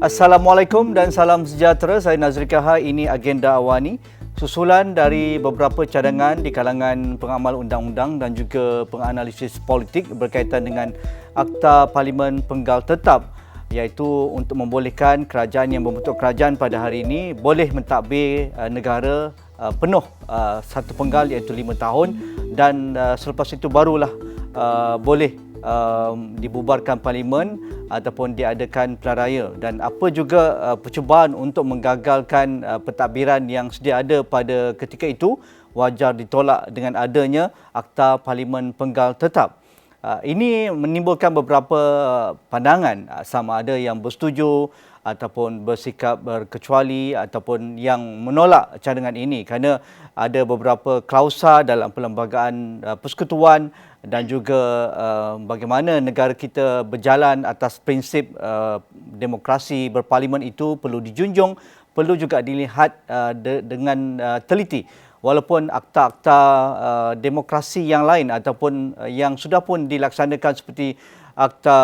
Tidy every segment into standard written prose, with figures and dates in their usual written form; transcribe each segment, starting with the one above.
Assalamualaikum dan salam sejahtera. Saya Nazri Kaha. Ini Agenda Awani. Susulan dari beberapa cadangan di kalangan pengamal undang-undang dan juga penganalisis politik berkaitan dengan Akta Parlimen Penggal Tetap, iaitu untuk membolehkan kerajaan yang membentuk kerajaan pada hari ini boleh mentadbir negara penuh satu penggal iaitu 5 tahun, dan selepas itu barulah boleh dibubarkan parlimen ataupun diadakan pilihan raya. Dan apa juga percubaan untuk menggagalkan pentadbiran yang sedia ada pada ketika itu wajar ditolak dengan adanya Akta Parlimen Penggal Tetap. Ini menimbulkan beberapa pandangan, sama ada yang bersetuju ataupun bersikap berkecuali ataupun yang menolak cadangan ini, kerana ada beberapa klausa dalam perlembagaan persekutuan dan juga bagaimana negara kita berjalan atas prinsip demokrasi berparlimen itu perlu dijunjung, perlu juga dilihat dengan teliti. Walaupun akta-akta demokrasi yang lain ataupun yang sudah pun dilaksanakan seperti akta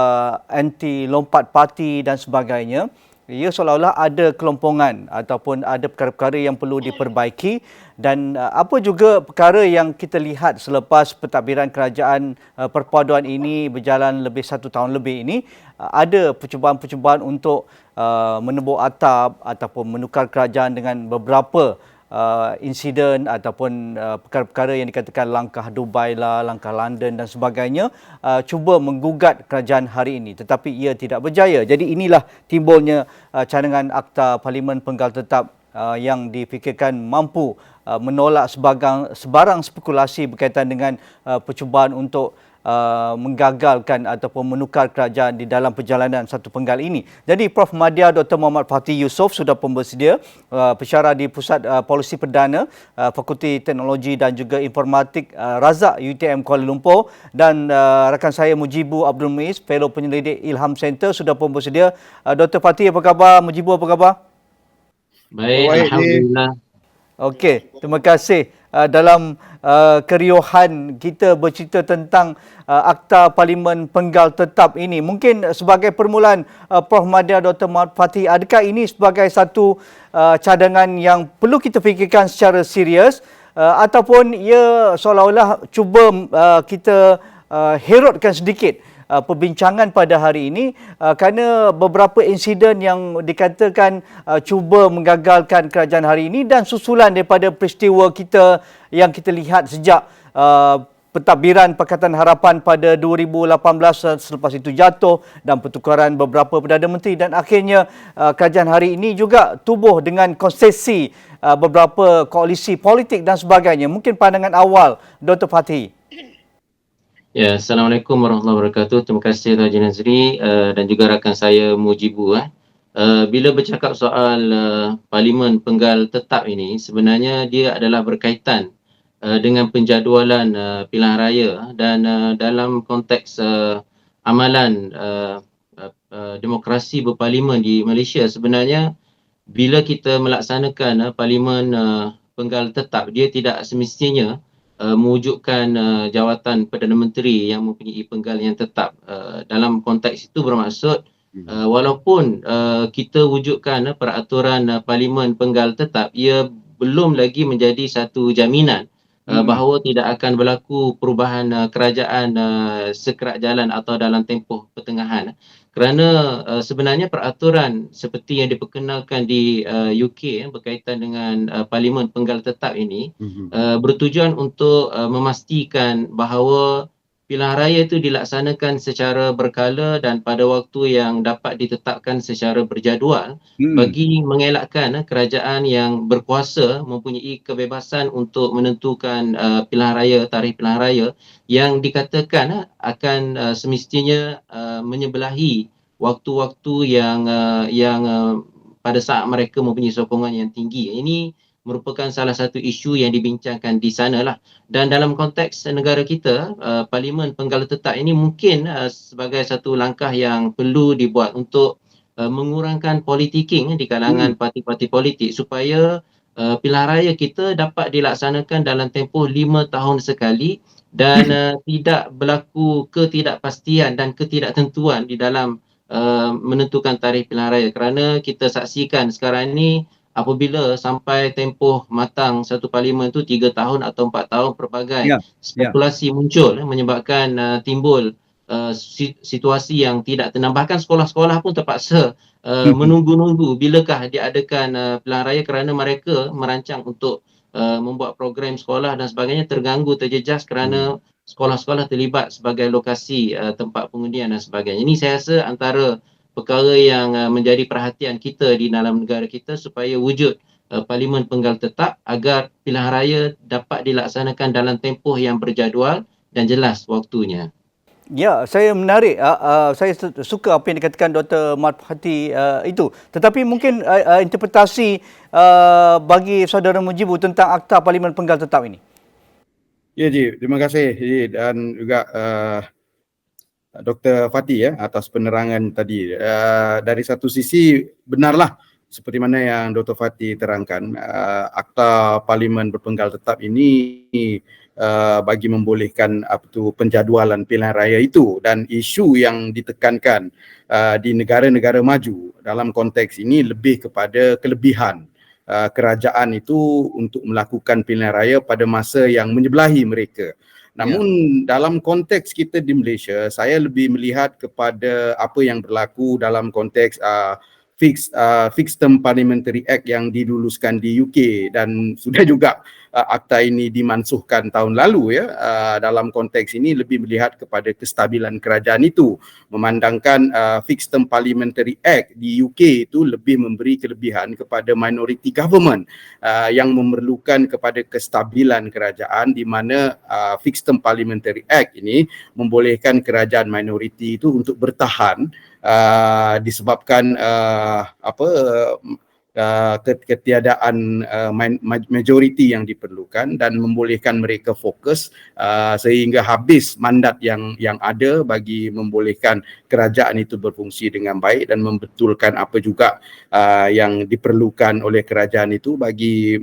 anti lompat parti dan sebagainya, ia seolah-olah ada kelompongan ataupun ada perkara-perkara yang perlu diperbaiki. Dan apa juga perkara yang kita lihat selepas pentadbiran kerajaan perpaduan ini berjalan lebih 1 tahun lebih ini, ada percubaan-percubaan untuk menebuk atap ataupun menukar kerajaan dengan beberapa insiden ataupun perkara-perkara yang dikatakan langkah Dubai lah, langkah London dan sebagainya, cuba menggugat kerajaan hari ini, tetapi ia tidak berjaya. Jadi inilah timbulnya cadangan Akta Parlimen Penggal Tetap yang difikirkan mampu menolak sebarang spekulasi berkaitan dengan percubaan untuk menggagalkan ataupun menukar kerajaan di dalam perjalanan satu penggal ini. Jadi Prof Madya Dr. Muhammad Fathi Yusof sudah pun bersedia, pensyarah di Pusat Polisi Perdana, Fakulti Teknologi dan juga Informatik Razak UiTM Kuala Lumpur, dan rakan saya Mujibu Abdul Muiz, Fellow Penyelidik Ilham Center sudah pun bersedia. Dr. Fathi, apa khabar? Mujibu, apa khabar? Baik, Alhamdulillah. Okey, terima kasih. Dalam keriuhan kita bercerita tentang Akta Parlimen Penggal Tetap ini, mungkin sebagai permulaan, Prof Madya Dr. Muhammad Fathi, adakah ini sebagai satu cadangan yang perlu kita fikirkan secara serius, ataupun ia seolah-olah cuba kita herutkan sedikit perbincangan pada hari ini, kerana beberapa insiden yang dikatakan cuba menggagalkan kerajaan hari ini dan susulan daripada peristiwa kita yang kita lihat sejak pentadbiran Pakatan Harapan pada 2018, selepas itu jatuh, dan pertukaran beberapa Perdana Menteri, dan akhirnya kerajaan hari ini juga tubuh dengan konsesi beberapa koalisi politik dan sebagainya. Mungkin pandangan awal Dr. Fathi. Ya, Assalamualaikum warahmatullahi wabarakatuh. Terima kasih Haji Nazri dan juga rakan saya Mujibu. Bila bercakap soal Parlimen Penggal Tetap ini, sebenarnya dia adalah berkaitan dengan penjadualan pilihan raya, dan dalam konteks amalan demokrasi berparlimen di Malaysia, sebenarnya bila kita melaksanakan Parlimen Penggal Tetap, dia tidak semestinya mewujudkan jawatan Perdana Menteri yang mempunyai penggal yang tetap. Dalam konteks itu bermaksud walaupun kita wujudkan peraturan Parlimen Penggal Tetap, ia belum lagi menjadi satu jaminan bahawa tidak akan berlaku perubahan kerajaan sekerak jalan atau dalam tempoh pertengahan. Kerana sebenarnya peraturan seperti yang diperkenalkan di UK berkaitan dengan Parlimen Penggal Tetap ini bertujuan untuk memastikan bahawa pilihan raya itu dilaksanakan secara berkala dan pada waktu yang dapat ditetapkan secara berjadual, bagi mengelakkan kerajaan yang berkuasa mempunyai kebebasan untuk menentukan pilihan raya, tarikh pilihan raya yang dikatakan akan semestinya menyebelahi waktu-waktu yang pada saat mereka mempunyai sokongan yang tinggi. Ini merupakan salah satu isu yang dibincangkan di sanalah. Dan dalam konteks negara kita, Parlimen Penggal Tetap ini mungkin sebagai satu langkah yang perlu dibuat untuk mengurangkan politicking di kalangan parti-parti politik, supaya pilihan raya kita dapat dilaksanakan dalam tempoh 5 tahun sekali, dan tidak berlaku ketidakpastian dan ketidaktentuan di dalam menentukan tarikh pilihan raya, kerana kita saksikan sekarang ni apabila sampai tempoh matang satu parlimen tu 3 tahun atau 4 tahun, pelbagai Ya, ya. spekulasi muncul menyebabkan timbul situasi yang tidak tenang. Bahkan sekolah-sekolah pun terpaksa menunggu-nunggu bilakah diadakan pilihan raya, kerana mereka merancang untuk membuat program sekolah dan sebagainya terganggu, terjejas kerana sekolah-sekolah terlibat sebagai lokasi tempat pengundian dan sebagainya. Ini saya rasa antara perkara yang menjadi perhatian kita di dalam negara kita, supaya wujud parlimen penggal tetap agar pilihan raya dapat dilaksanakan dalam tempoh yang berjadual dan jelas waktunya. Ya, saya menarik. Saya suka apa yang dikatakan Dr. Mat Hati itu. Tetapi mungkin interpretasi bagi saudara Mujibu tentang Akta Parlimen Penggal Tetap ini. Ya, Ji. Terima kasih, Ji. Dan juga Dr. Fatih ya atas penerangan tadi. Dari satu sisi benarlah seperti mana yang Dr. Fatih terangkan, Akta Parlimen Berpenggal Tetap ini bagi membolehkan penjadualan pilihan raya itu, dan isu yang ditekankan di negara-negara maju dalam konteks ini lebih kepada kelebihan kerajaan itu untuk melakukan pilihan raya pada masa yang menyebelahi mereka. Namun dalam konteks kita di Malaysia, saya lebih melihat kepada apa yang berlaku dalam konteks Fixed Term Parliamentary Act yang diluluskan di UK, dan sudah juga akta ini dimansuhkan tahun lalu ya. Dalam konteks ini lebih melihat kepada kestabilan kerajaan itu, memandangkan Fixed Term Parliamentary Act di UK itu lebih memberi kelebihan kepada minority government yang memerlukan kepada kestabilan kerajaan, di mana Fixed Term Parliamentary Act ini membolehkan kerajaan minority itu untuk bertahan disebabkan ketiadaan majoriti yang diperlukan, dan membolehkan mereka fokus sehingga habis mandat yang ada bagi membolehkan kerajaan itu berfungsi dengan baik dan membetulkan apa juga yang diperlukan oleh kerajaan itu bagi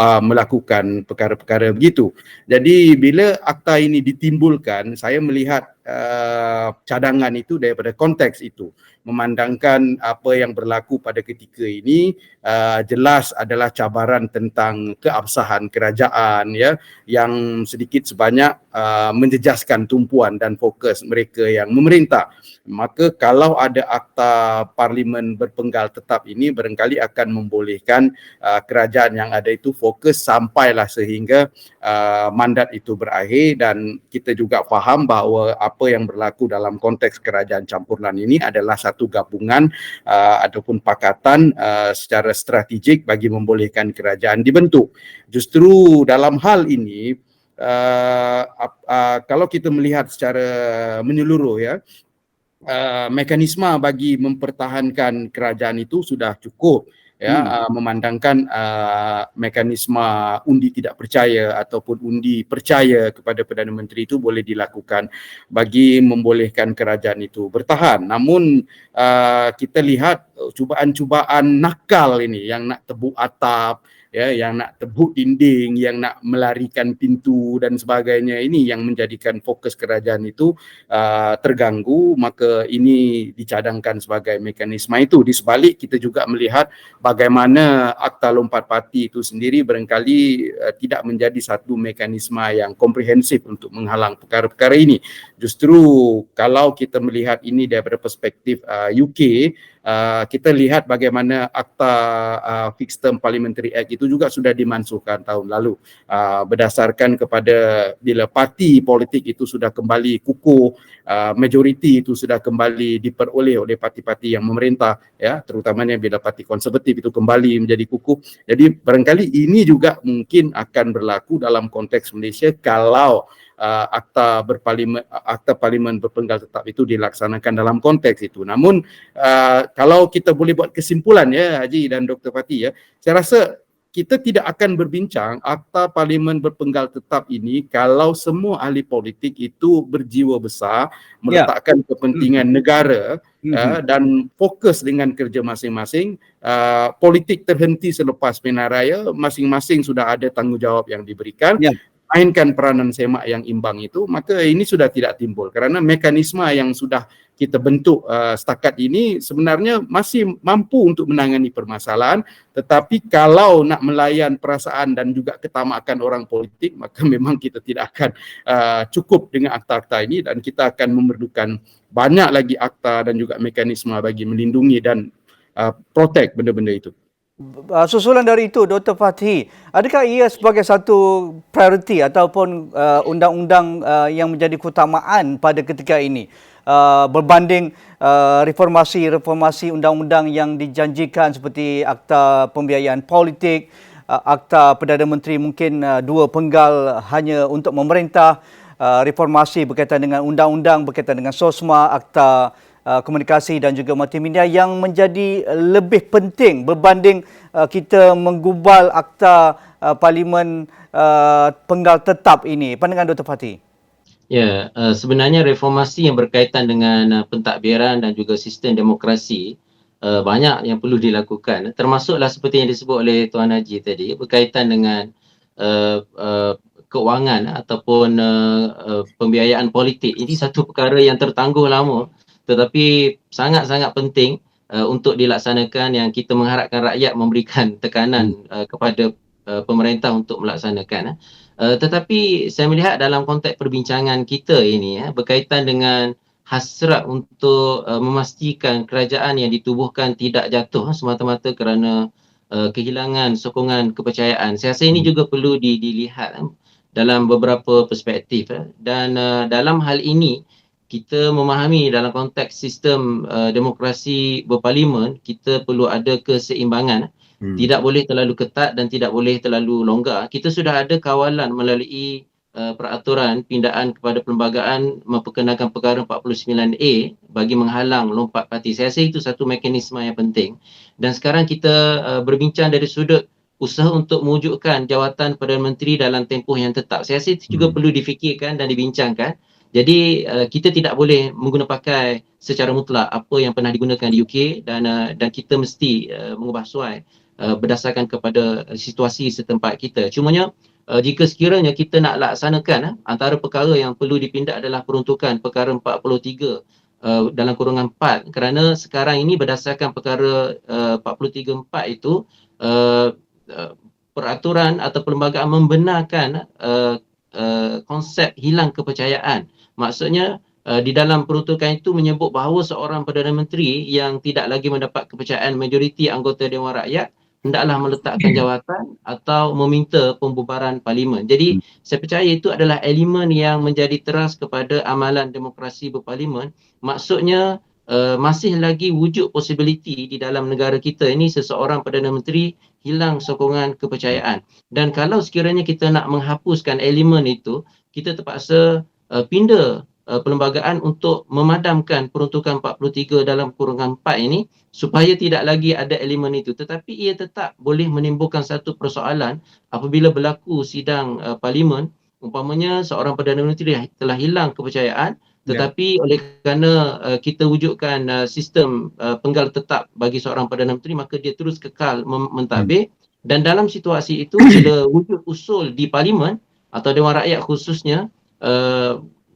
melakukan perkara-perkara begitu. Jadi bila akta ini ditimbulkan, saya melihat cadangan itu daripada konteks itu, memandangkan apa yang berlaku pada ketika ini jelas adalah cabaran tentang keabsahan kerajaan ya, yang sedikit sebanyak menjejaskan tumpuan dan fokus mereka yang memerintah. Maka kalau ada Akta Parlimen Berpenggal Tetap ini, barangkali akan membolehkan kerajaan yang ada itu fokus sampailah sehingga mandat itu berakhir. Dan kita juga faham bahawa apa yang berlaku dalam konteks kerajaan campuran ini adalah satu gabungan ataupun pakatan secara strategik bagi membolehkan kerajaan dibentuk. Justru dalam hal ini kalau kita melihat secara menyeluruh ya, mekanisme bagi mempertahankan kerajaan itu sudah cukup ya, memandangkan mekanisme undi tidak percaya ataupun undi percaya kepada Perdana Menteri itu boleh dilakukan bagi membolehkan kerajaan itu bertahan. Namun kita lihat cubaan-cubaan nakal ini yang nak tebuk atap ya, yang nak tebuk dinding, yang nak melarikan pintu dan sebagainya, ini yang menjadikan fokus kerajaan itu terganggu. Maka ini dicadangkan sebagai mekanisme itu. Di sebalik kita juga melihat bagaimana Akta Lompat Parti itu sendiri barangkali tidak menjadi satu mekanisme yang komprehensif untuk menghalang perkara-perkara ini. Justru kalau kita melihat ini daripada perspektif UK, kita lihat bagaimana Akta Fixed Term Parliamentary Act itu juga sudah dimansuhkan tahun lalu, berdasarkan kepada bila parti politik itu sudah kembali kukuh, majoriti itu sudah kembali diperoleh oleh parti-parti yang memerintah ya, terutamanya bila parti konservatif itu kembali menjadi kukuh. Jadi barangkali ini juga mungkin akan berlaku dalam konteks Malaysia kalau Akta Parlimen Berpenggal Tetap itu dilaksanakan dalam konteks itu. Namun kalau kita boleh buat kesimpulan ya Haji dan Dr. Fatih ya, saya rasa kita tidak akan berbincang Akta Parlimen Berpenggal Tetap ini kalau semua ahli politik itu berjiwa besar, meletakkan kepentingan negara dan fokus dengan kerja masing-masing. Politik terhenti selepas pilihan raya, masing-masing sudah ada tanggungjawab yang diberikan. mainkan peranan semak yang imbang itu, maka ini sudah tidak timbul kerana mekanisme yang sudah kita bentuk setakat ini sebenarnya masih mampu untuk menangani permasalahan, tetapi kalau nak melayan perasaan dan juga ketamakan orang politik, maka memang kita tidak akan cukup dengan akta-akta ini dan kita akan memerlukan banyak lagi akta dan juga mekanisme bagi melindungi dan protect benda-benda itu. Susulan dari itu, Dr. Fathi, adakah ia sebagai satu prioriti ataupun undang-undang yang menjadi keutamaan pada ketika ini berbanding reformasi undang-undang yang dijanjikan seperti Akta Pembiayaan Politik, Akta Perdana Menteri mungkin dua penggal hanya untuk memerintah, reformasi berkaitan dengan undang-undang berkaitan dengan SOSMA, Akta komunikasi dan juga multimedia yang menjadi lebih penting berbanding kita menggubal akta parlimen penggal tetap ini. Pandangan Dr. Fathi? Ya, sebenarnya reformasi yang berkaitan dengan pentadbiran dan juga sistem demokrasi banyak yang perlu dilakukan. Termasuklah seperti yang disebut oleh Tuan Haji tadi berkaitan dengan keuangan ataupun pembiayaan politik. Ini satu perkara yang tertangguh lama tetapi sangat-sangat penting untuk dilaksanakan, yang kita mengharapkan rakyat memberikan tekanan kepada pemerintah untuk melaksanakan. Tetapi saya melihat dalam konteks perbincangan kita ini berkaitan dengan hasrat untuk memastikan kerajaan yang ditubuhkan tidak jatuh semata-mata kerana kehilangan sokongan kepercayaan. Saya rasa ini juga perlu dilihat dalam beberapa perspektif. Dan dalam hal ini kita memahami dalam konteks sistem demokrasi berparlimen, kita perlu ada keseimbangan. Tidak boleh terlalu ketat dan tidak boleh terlalu longgar. Kita sudah ada kawalan melalui peraturan pindaan kepada perlembagaan memperkenalkan perkara 49A bagi menghalang lompat parti. Saya rasa itu satu mekanisme yang penting. Dan sekarang kita berbincang dari sudut usaha untuk mewujudkan jawatan Perdana Menteri dalam tempoh yang tetap. Saya rasa itu juga perlu difikirkan dan dibincangkan. Jadi kita tidak boleh menggunakan pakai secara mutlak apa yang pernah digunakan di UK dan kita mesti mengubah suai berdasarkan kepada situasi setempat kita. Cumanya jika sekiranya kita nak laksanakan, antara perkara yang perlu dipindah adalah peruntukan perkara 43 dalam kurungan 4, kerana sekarang ini berdasarkan perkara 43.4 itu peraturan atau perlembagaan membenarkan konsep hilang kepercayaan. Maksudnya di dalam peruntukan itu menyebut bahawa seorang Perdana Menteri yang tidak lagi mendapat kepercayaan majoriti anggota Dewan Rakyat hendaklah meletakkan jawatan atau meminta pembubaran parlimen. Jadi saya percaya itu adalah elemen yang menjadi teras kepada amalan demokrasi berparlimen. Maksudnya masih lagi wujud possibility di dalam negara kita ini seseorang Perdana Menteri hilang sokongan kepercayaan. Dan kalau sekiranya kita nak menghapuskan elemen itu, kita terpaksa pindah perlembagaan untuk memadamkan peruntukan 43 dalam kurungan 4 ini supaya tidak lagi ada elemen itu. Tetapi ia tetap boleh menimbulkan satu persoalan apabila berlaku sidang parlimen, umpamanya seorang Perdana Menteri telah hilang kepercayaan, tetapi oleh kerana kita wujudkan sistem penggal tetap bagi seorang Perdana Menteri, maka dia terus kekal mentadbir. Dan dalam situasi itu, bila wujud usul di parlimen atau Dewan Rakyat khususnya,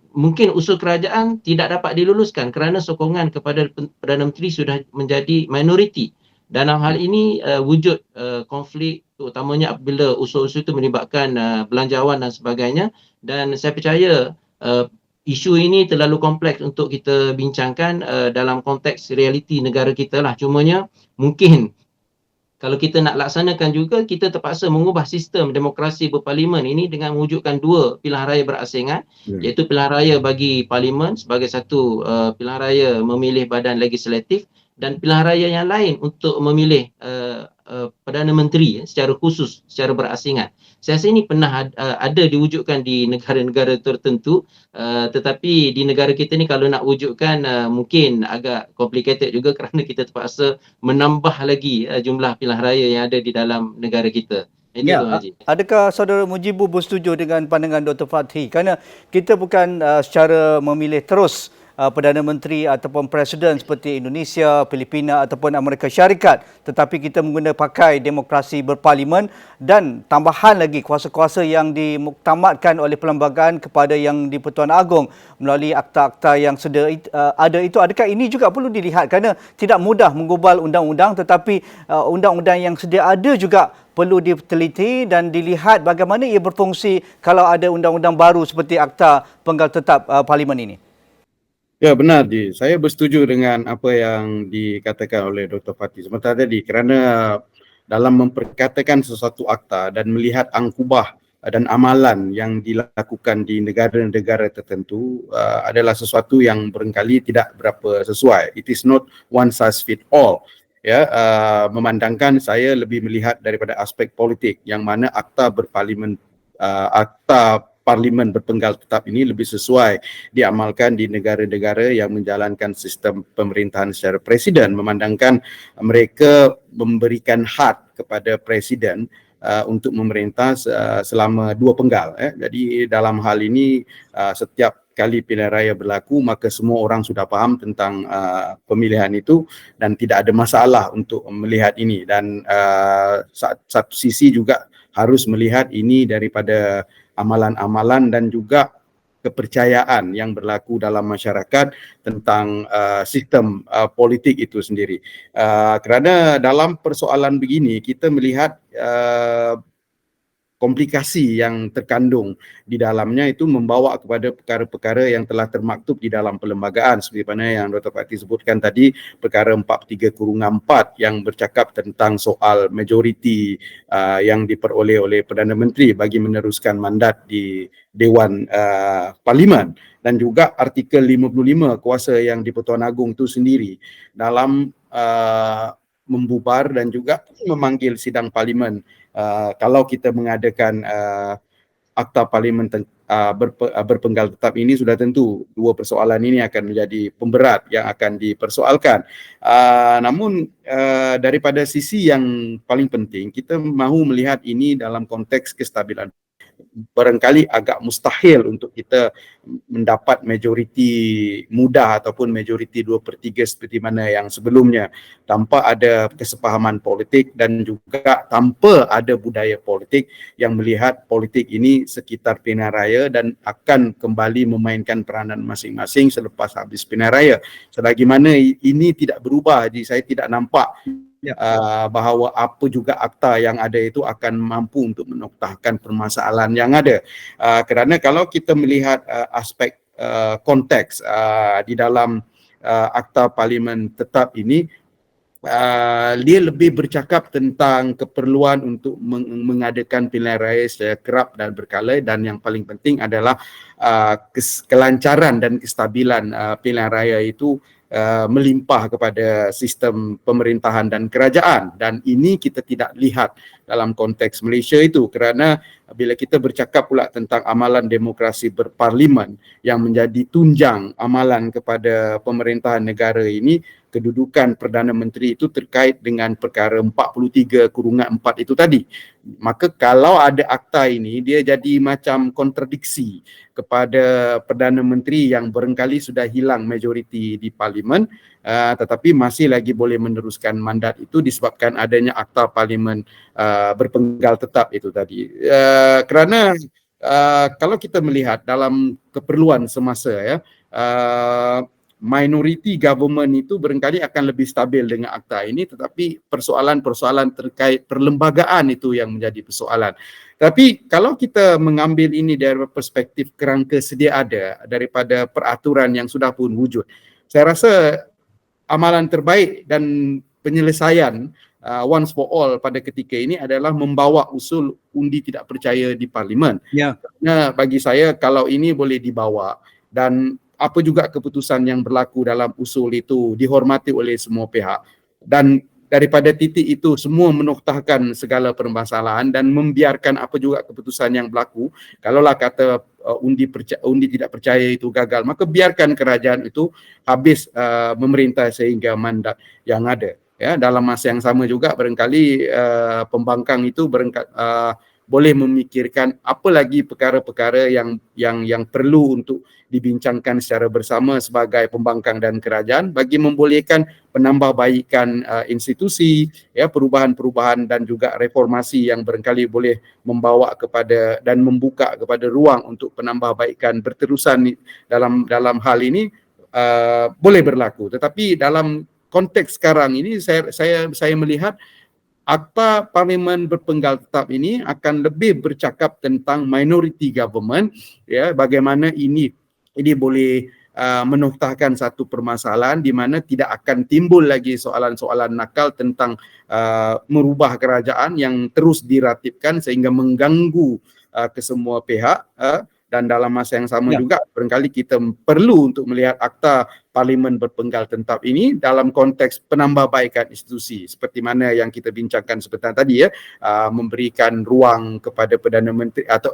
mungkin usul kerajaan tidak dapat diluluskan kerana sokongan kepada Perdana Menteri sudah menjadi minoriti. Dalam hal ini wujud konflik terutamanya apabila usul-usul itu melibatkan belanjawan dan sebagainya, dan saya percaya isu ini terlalu kompleks untuk kita bincangkan dalam konteks realiti negara kita lah. Cumanya mungkin kalau kita nak laksanakan juga, kita terpaksa mengubah sistem demokrasi berparlimen ini dengan mewujudkan dua pilihan raya berasingan, iaitu pilihan raya bagi parlimen sebagai satu pilihan raya memilih badan legislatif dan pilihan raya yang lain untuk memilih Perdana Menteri secara khusus, secara berasingan. Saya rasa ini pernah ada diwujudkan di negara-negara tertentu, tetapi di negara kita ni kalau nak wujudkan mungkin agak complicated juga kerana kita terpaksa menambah lagi jumlah pilihan raya yang ada di dalam negara kita. Adakah saudara Mujibu bersetuju dengan pandangan Dr. Fathi? Kerana kita bukan secara memilih terus Perdana Menteri ataupun Presiden seperti Indonesia, Filipina ataupun Amerika Syarikat, tetapi kita menggunakan pakai demokrasi berparlimen dan tambahan lagi kuasa-kuasa yang dimuktamadkan oleh perlembagaan kepada yang di-Pertuan Agong melalui akta-akta yang ada itu. Adakah ini juga perlu dilihat kerana tidak mudah menggubal undang-undang, tetapi undang-undang yang sedia ada juga perlu diteliti dan dilihat bagaimana ia berfungsi kalau ada undang-undang baru seperti Akta Penggal Tetap Parlimen ini. Ya, benar, Ji. Saya bersetuju dengan apa yang dikatakan oleh Dr. Fatih sebentar tadi, kerana dalam memperkatakan sesuatu akta dan melihat angkubah dan amalan yang dilakukan di negara-negara tertentu adalah sesuatu yang barangkali tidak berapa sesuai. It is not one size fit all. Ya, memandangkan saya lebih melihat daripada aspek politik, yang mana akta parlimen berpenggal tetap ini lebih sesuai diamalkan di negara-negara yang menjalankan sistem pemerintahan secara presiden, memandangkan mereka memberikan hak kepada presiden untuk memerintah selama 2 penggal. Jadi dalam hal ini setiap kali pilihan raya berlaku, maka semua orang sudah faham tentang pemilihan itu dan tidak ada masalah untuk melihat ini. Dan satu sisi juga harus melihat ini daripada amalan-amalan dan juga kepercayaan yang berlaku dalam masyarakat tentang sistem politik itu sendiri. Kerana dalam persoalan begini kita melihat komplikasi yang terkandung di dalamnya itu membawa kepada perkara-perkara yang telah termaktub di dalam perlembagaan, seperti mana yang Dr. Fatih sebutkan tadi, perkara 43/4 yang bercakap tentang soal majoriti yang diperoleh oleh Perdana Menteri bagi meneruskan mandat di Dewan Parlimen, dan juga artikel 55 kuasa yang di-Pertuan Agong itu sendiri dalam membubar dan juga memanggil sidang parlimen. Kalau kita mengadakan akta parlimen berpenggal tetap ini, sudah tentu 2 persoalan ini akan menjadi pemberat yang akan dipersoalkan. Namun daripada sisi yang paling penting, kita mahu melihat ini dalam konteks kestabilan. Barangkali agak mustahil untuk kita mendapat majoriti mudah ataupun majoriti 2/3 seperti mana yang sebelumnya, tanpa ada kesepahaman politik dan juga tanpa ada budaya politik yang melihat politik ini sekitar pilihan raya dan akan kembali memainkan peranan masing-masing selepas habis pilihan raya. Selagi mana ini tidak berubah, jadi saya tidak nampak bahawa apa juga akta yang ada itu akan mampu untuk menoktahkan permasalahan yang ada. Kerana kalau kita melihat aspek konteks di dalam akta parlimen tetap ini, dia lebih bercakap tentang keperluan untuk mengadakan pilihan raya secara kerap dan berkala, dan yang paling penting adalah kelancaran dan kestabilan pilihan raya itu melimpah kepada sistem pemerintahan dan kerajaan. Dan ini kita tidak lihat dalam konteks Malaysia itu, kerana bila kita bercakap pula tentang amalan demokrasi berparlimen yang menjadi tunjang amalan kepada pemerintahan negara ini, kedudukan Perdana Menteri itu terkait dengan perkara 43/4 itu tadi. Maka kalau ada akta ini, dia jadi macam kontradiksi kepada Perdana Menteri yang barangkali sudah hilang majoriti di parlimen, tetapi masih lagi boleh meneruskan mandat itu disebabkan adanya akta parlimen berpenggal tetap itu tadi. Kerana kalau kita melihat dalam keperluan semasa, minority government itu barangkali akan lebih stabil dengan akta ini, tetapi persoalan-persoalan terkait perlembagaan itu yang menjadi persoalan. Tapi kalau kita mengambil ini dari perspektif kerangka sedia ada daripada peraturan yang sudah pun wujud, saya rasa amalan terbaik dan penyelesaian once for all pada ketika ini adalah membawa usul undi tidak percaya di parlimen. Nah, bagi saya kalau ini boleh dibawa dan apa juga keputusan yang berlaku dalam usul itu dihormati oleh semua pihak, dan daripada titik itu semua menoktahkan segala permasalahan dan membiarkan apa juga keputusan yang berlaku. Kalaulah kata undi tidak percaya itu gagal, maka biarkan kerajaan itu habis memerintah sehingga mandat yang ada. Ya, dalam masa yang sama juga barangkali pembangkang itu boleh memikirkan apa lagi perkara-perkara yang perlu untuk dibincangkan secara bersama sebagai pembangkang dan kerajaan bagi membolehkan penambahbaikan institusi, ya, perubahan-perubahan dan juga reformasi yang barangkali boleh membawa kepada dan membuka kepada ruang untuk penambahbaikan berterusan dalam hal ini boleh berlaku. Tetapi dalam konteks sekarang ini saya melihat Akta Parlimen Berpenggal Tetap ini akan lebih bercakap tentang minority government, ya, bagaimana ini boleh menoktahkan satu permasalahan di mana tidak akan timbul lagi soalan-soalan nakal tentang merubah kerajaan yang terus diratibkan sehingga mengganggu kesemua pihak, dan dalam masa yang sama juga barangkali kita perlu untuk melihat Akta Parlimen Berpenggal Tetap ini dalam konteks penambahbaikan institusi seperti mana yang kita bincangkan sebentar tadi, ya, memberikan ruang kepada Perdana Menteri atau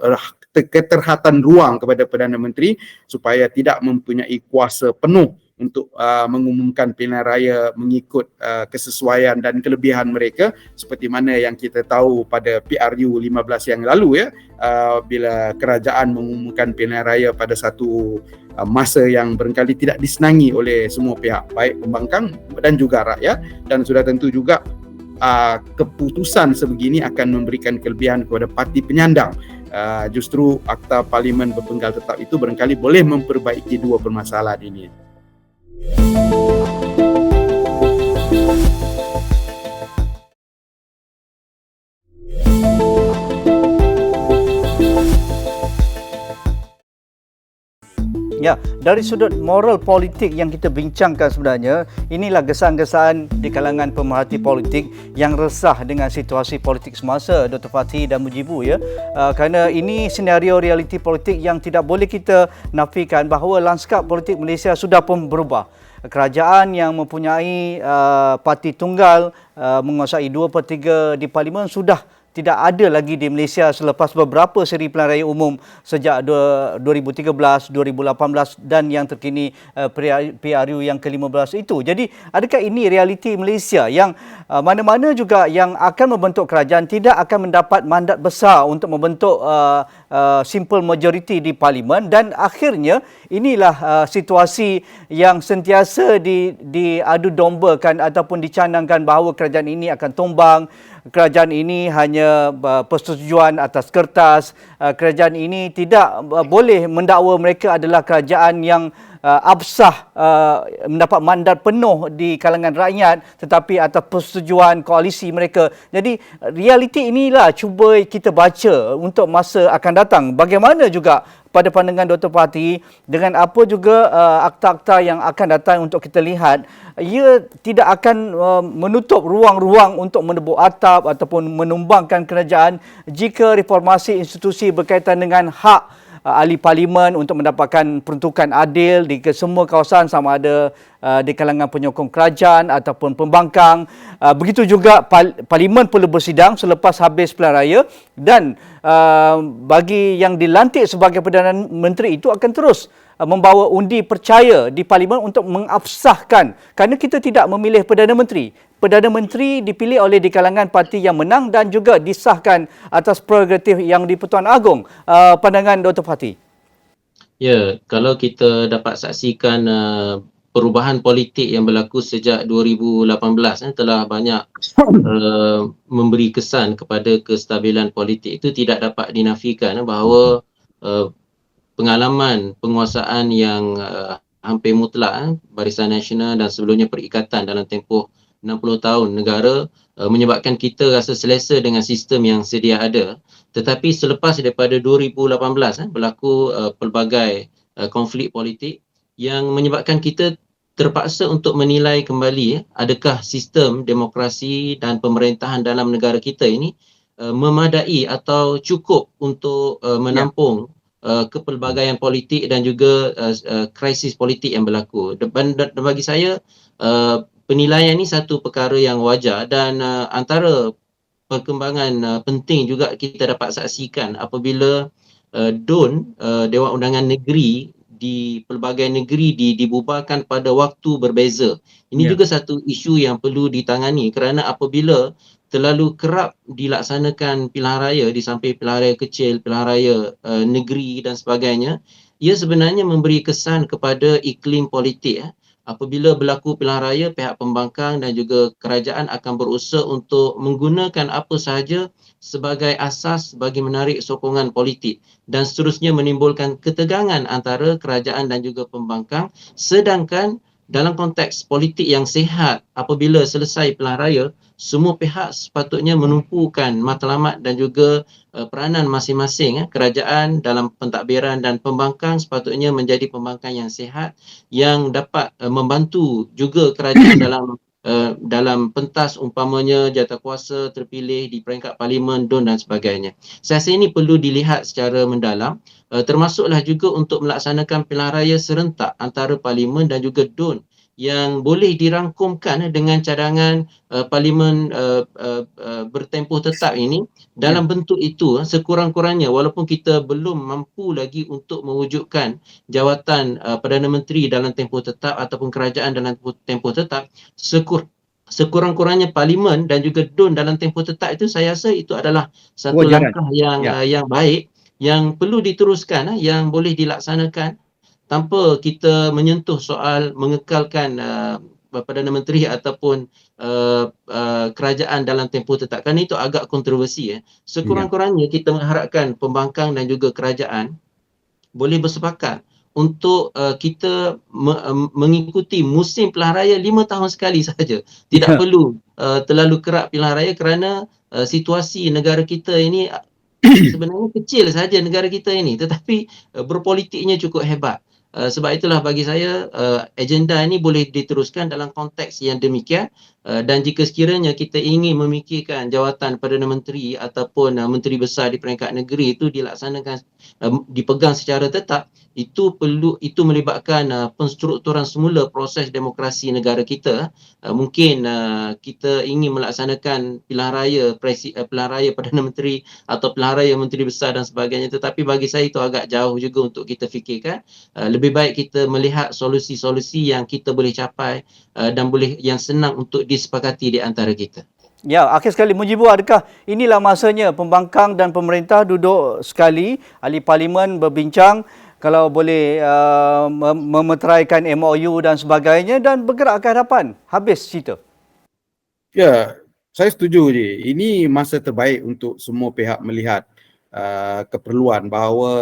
keterhatan ruang kepada Perdana Menteri supaya tidak mempunyai kuasa penuh untuk mengumumkan pilihan raya mengikut kesesuaian dan kelebihan mereka seperti mana yang kita tahu pada PRU 15 yang lalu, ya, bila kerajaan mengumumkan pilihan raya pada satu masa yang barangkali tidak disenangi oleh semua pihak, baik pembangkang dan juga rakyat, dan sudah tentu juga keputusan sebegini akan memberikan kelebihan kepada parti penyandang. Justru Akta Parlimen Berpenggal Tetap itu barangkali boleh memperbaiki dua permasalahan ini. Ya, dari sudut moral politik yang kita bincangkan sebenarnya, inilah gesaan-gesaan di kalangan pemerhati politik yang resah dengan situasi politik semasa, Dr. Fathi dan Mujibu, ya. Kerana ini senario realiti politik yang tidak boleh kita nafikan bahawa lanskap politik Malaysia sudah pun berubah. Kerajaan yang mempunyai parti tunggal menguasai 2/3 di Parlimen sudah tidak ada lagi di Malaysia selepas beberapa seri pilihan raya umum sejak 2013, 2018 dan yang terkini PRU yang ke-15 itu. Jadi adakah ini realiti Malaysia yang mana-mana juga yang akan membentuk kerajaan tidak akan mendapat mandat besar untuk membentuk simple majority di Parlimen, dan akhirnya inilah situasi yang sentiasa diadu dombakan ataupun dicanangkan bahawa kerajaan ini akan tumbang. Kerajaan ini hanya persetujuan atas kertas. Kerajaan ini tidak boleh mendakwa mereka adalah kerajaan yang absah mendapat mandat penuh di kalangan rakyat tetapi atas persetujuan koalisi mereka. Jadi realiti inilah cuba kita baca untuk masa akan datang. Bagaimana juga pada pandangan Dr. Fathi dengan apa juga akta-akta yang akan datang untuk kita lihat, ia tidak akan menutup ruang-ruang untuk menebuk atap ataupun menumbangkan kerajaan jika reformasi institusi berkaitan dengan hak ahli parlimen untuk mendapatkan peruntukan adil di semua kawasan sama ada di kalangan penyokong kerajaan ataupun pembangkang. Begitu juga parlimen perlu bersidang selepas habis pilihan raya, dan bagi yang dilantik sebagai Perdana Menteri itu akan terus membawa undi percaya di parlimen untuk mengabsahkan, kerana kita tidak memilih Perdana Menteri. Perdana Menteri dipilih oleh di kalangan parti yang menang dan juga disahkan atas prerogatif yang di-Pertuan Agong. Pandangan Dr. Fathi. Ya, kalau kita dapat saksikan perubahan politik yang berlaku sejak 2018 telah banyak memberi kesan kepada kestabilan politik. Itu tidak dapat dinafikan bahawa pengalaman penguasaan yang hampir mutlak Barisan Nasional dan sebelumnya Perikatan dalam tempoh 60 tahun negara menyebabkan kita rasa selesa dengan sistem yang sedia ada. Tetapi selepas daripada 2018 berlaku pelbagai konflik politik yang menyebabkan kita terpaksa untuk menilai kembali adakah sistem demokrasi dan pemerintahan dalam negara kita ini memadai atau cukup untuk menampung kepelbagaian politik dan juga krisis politik yang berlaku. Dan bagi saya penilaian ini satu perkara yang wajar, dan antara perkembangan penting juga kita dapat saksikan apabila DUN, Dewan Undangan Negeri di pelbagai negeri dibubarkan pada waktu berbeza. Ini juga satu isu yang perlu ditangani, kerana apabila terlalu kerap dilaksanakan pilihan raya di samping pilihan raya kecil, pilihan raya negeri dan sebagainya, ia sebenarnya memberi kesan kepada iklim politik. Apabila berlaku pilihan raya, pihak pembangkang dan juga kerajaan akan berusaha untuk menggunakan apa sahaja sebagai asas bagi menarik sokongan politik dan seterusnya menimbulkan ketegangan antara kerajaan dan juga pembangkang. Sedangkan dalam konteks politik yang sihat, apabila selesai pilihan raya, semua pihak sepatutnya menumpukan matlamat dan juga peranan masing-masing. Kerajaan dalam pentadbiran dan pembangkang sepatutnya menjadi pembangkang yang sihat yang dapat membantu juga kerajaan dalam pentas umpamanya jawatankuasa terpilih di peringkat parlimen, DUN dan sebagainya. Saya rasa ini perlu dilihat secara mendalam, termasuklah juga untuk melaksanakan pilihan raya serentak antara parlimen dan juga DUN yang boleh dirangkumkan dengan cadangan parlimen bertempoh tetap ini dalam bentuk itu. Sekurang-kurangnya walaupun kita belum mampu lagi untuk mewujudkan jawatan Perdana Menteri dalam tempoh tetap ataupun kerajaan dalam tempoh tetap, sekurang-kurangnya parlimen dan juga DUN dalam tempoh tetap itu, saya rasa itu adalah satu langkah yang baik yang perlu diteruskan, yang boleh dilaksanakan tanpa kita menyentuh soal mengekalkan Perdana Menteri ataupun kerajaan dalam tempoh tetap. Kerana itu agak kontroversi. Sekurang-kurangnya kita mengharapkan pembangkang dan juga kerajaan boleh bersepakat untuk kita mengikuti musim pilihan raya 5 tahun sekali sahaja. Tidak perlu terlalu kerap pilihan raya kerana situasi negara kita ini sebenarnya kecil saja negara kita ini, tetapi berpolitiknya cukup hebat. Sebab itulah bagi saya agenda ini boleh diteruskan dalam konteks yang demikian, dan jika sekiranya kita ingin memikirkan jawatan Perdana Menteri ataupun Menteri Besar di peringkat negeri itu dilaksanakan, dipegang secara tetap, itu melibatkan penstrukturan semula proses demokrasi negara kita. Mungkin kita ingin melaksanakan pilihan raya Perdana Menteri atau pilihan raya Menteri Besar dan sebagainya, tetapi bagi saya itu agak jauh juga untuk kita fikirkan. Lebih baik kita melihat solusi-solusi yang kita boleh capai dan yang senang untuk disepakati di antara kita. Ya, akhir sekali Mujibu, adakah inilah masanya pembangkang dan pemerintah duduk sekali, ahli parlimen berbincang, kalau boleh memeteraikan MOU dan sebagainya dan bergerak ke hadapan? Habis cerita. Ya, saya setuju je. Ini masa terbaik untuk semua pihak melihat keperluan bahawa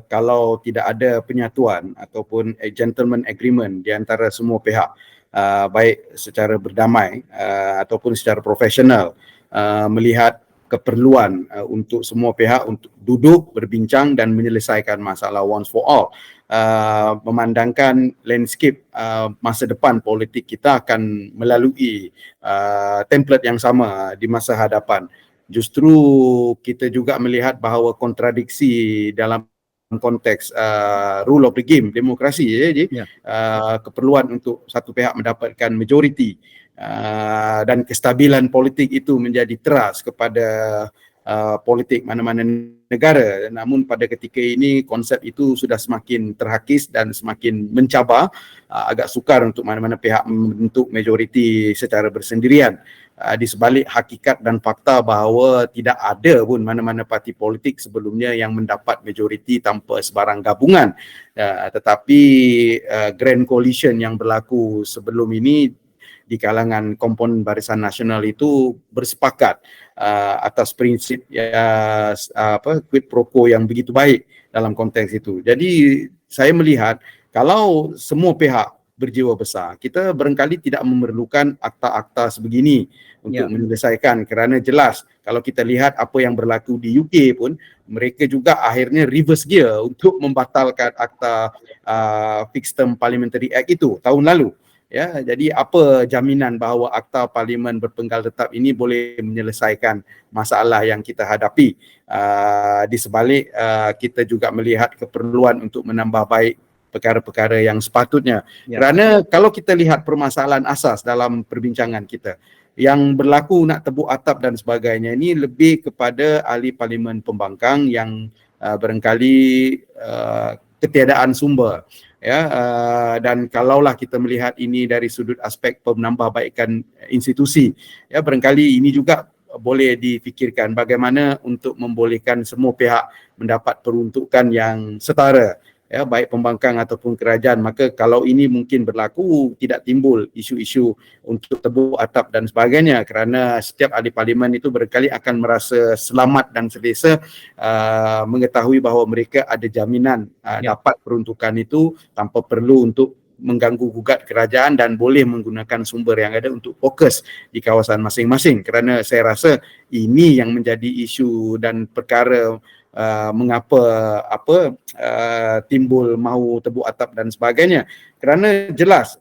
kalau tidak ada penyatuan ataupun a gentleman agreement di antara semua pihak, baik secara berdamai ataupun secara profesional, melihat keperluan untuk semua pihak untuk duduk, berbincang dan menyelesaikan masalah once for all. Memandangkan landscape masa depan politik kita akan melalui template yang sama di masa hadapan. Justru kita juga melihat bahawa kontradiksi dalam konteks rule of the game, demokrasi, keperluan untuk satu pihak mendapatkan majoriti dan kestabilan politik itu menjadi teras kepada politik mana-mana negara. Namun pada ketika ini konsep itu sudah semakin terhakis dan semakin mencabar. Agak sukar untuk mana-mana pihak membentuk majoriti secara bersendirian. Di sebalik hakikat dan fakta bahawa tidak ada pun mana-mana parti politik sebelumnya yang mendapat majoriti tanpa sebarang gabungan. Tetapi grand coalition yang berlaku sebelum ini di kalangan komponen Barisan Nasional itu bersepakat atas prinsip quid pro quo yang begitu baik dalam konteks itu. Jadi saya melihat kalau semua pihak berjiwa besar, kita barangkali tidak memerlukan akta-akta sebegini untuk menyelesaikan, kerana jelas kalau kita lihat apa yang berlaku di UK pun, mereka juga akhirnya reverse gear untuk membatalkan akta Fixed Term Parliamentary Act itu tahun lalu. Ya, jadi apa jaminan bahawa akta parlimen berpenggal tetap ini boleh menyelesaikan masalah yang kita hadapi? Di sebalik kita juga melihat keperluan untuk menambah baik perkara-perkara yang sepatutnya. Kerana kalau kita lihat permasalahan asas dalam perbincangan kita, yang berlaku nak tebuk atap dan sebagainya ini lebih kepada ahli parlimen pembangkang yang barangkali ketiadaan sumber. Dan kalaulah kita melihat ini dari sudut aspek penambahbaikan institusi, barangkali ini juga boleh difikirkan bagaimana untuk membolehkan semua pihak mendapat peruntukan yang setara, ya, baik pembangkang ataupun kerajaan. Maka kalau ini mungkin berlaku, tidak timbul isu-isu untuk tebuk atap dan sebagainya, kerana setiap ahli parlimen itu barangkali akan merasa selamat dan selesa mengetahui bahawa mereka ada jaminan dapat peruntukan itu tanpa perlu untuk mengganggu gugat kerajaan dan boleh menggunakan sumber yang ada untuk fokus di kawasan masing-masing. Kerana saya rasa ini yang menjadi isu dan perkara mengapa timbul mahu tebuk atap dan sebagainya. Kerana jelas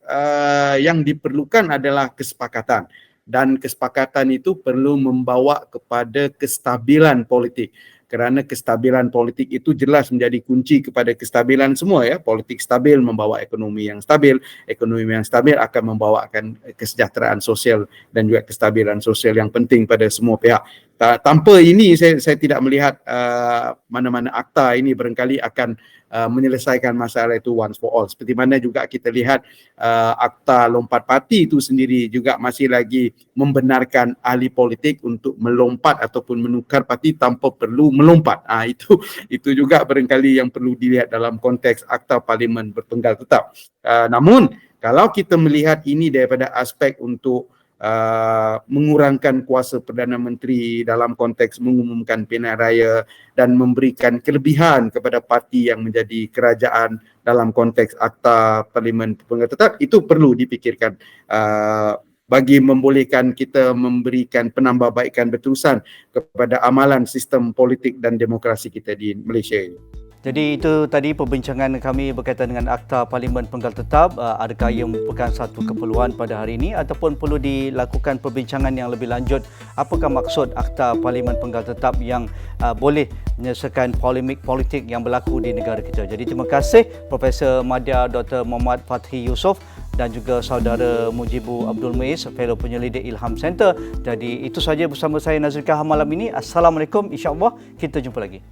yang diperlukan adalah kesepakatan, dan kesepakatan itu perlu membawa kepada kestabilan politik. Kerana kestabilan politik itu jelas menjadi kunci kepada kestabilan semua, ya. Politik stabil membawa ekonomi yang stabil akan membawakan kesejahteraan sosial dan juga kestabilan sosial yang penting pada semua pihak. Tanpa ini saya tidak melihat mana-mana akta ini barangkali akan menyelesaikan masalah itu once for all. Seperti mana juga kita lihat akta lompat parti itu sendiri juga masih lagi membenarkan ahli politik untuk melompat ataupun menukar parti tanpa perlu melompat. Itu juga barangkali yang perlu dilihat dalam konteks akta parlimen berpenggal tetap. Namun kalau kita melihat ini daripada aspek untuk mengurangkan kuasa Perdana Menteri dalam konteks mengumumkan pilihan raya dan memberikan kelebihan kepada parti yang menjadi kerajaan dalam konteks akta parlimen berpenggal tetap, itu perlu dipikirkan bagi membolehkan kita memberikan penambahbaikan berterusan kepada amalan sistem politik dan demokrasi kita di Malaysia ini. Jadi itu tadi perbincangan kami berkaitan dengan Akta Parlimen Penggal Tetap. Adakah ia merupakan satu keperluan pada hari ini ataupun perlu dilakukan perbincangan yang lebih lanjut? Apakah maksud Akta Parlimen Penggal Tetap yang boleh menyelesaikan polemik politik yang berlaku di negara kita? Jadi terima kasih Profesor Madya Dr. Muhammad Fathi Yusof dan juga saudara Mujibu Abdul Muiz, Fellow Penyelidik Ilham Center. Jadi itu saja bersama saya Nazri Kahar malam ini. Assalamualaikum, insya-Allah kita jumpa lagi.